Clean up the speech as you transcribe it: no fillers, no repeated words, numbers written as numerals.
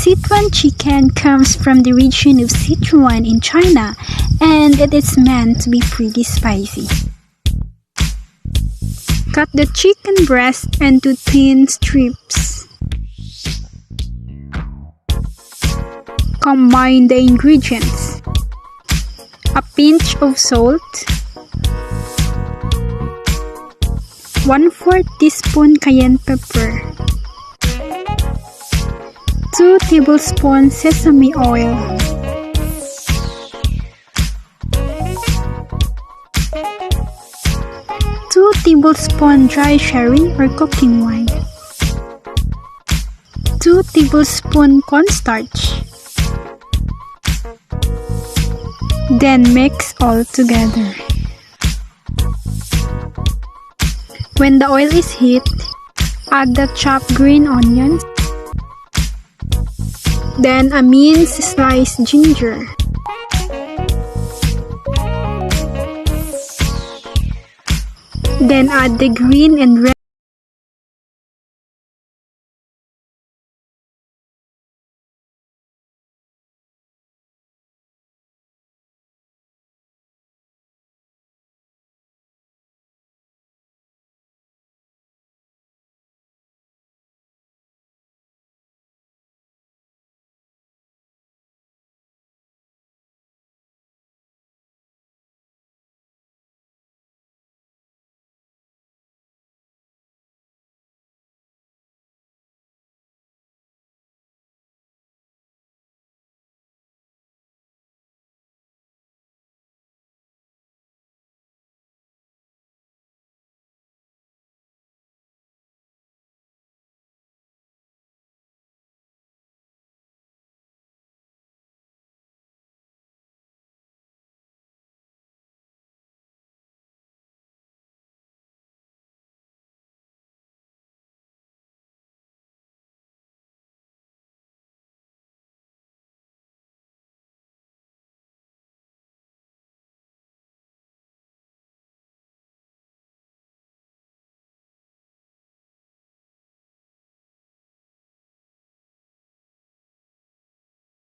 Szechuan chicken comes from the region of Szechuan in China, and it is meant to be pretty spicy. Cut the chicken breast into thin strips. Combine the ingredients. A pinch of salt, 1/4 teaspoon cayenne pepper, 2 tablespoons sesame oil, 2 tablespoons dry sherry or cooking wine, 2 tablespoons cornstarch. Then mix all together. When the oil is heat, add the chopped green onions, then a minced sliced ginger, then add the green and red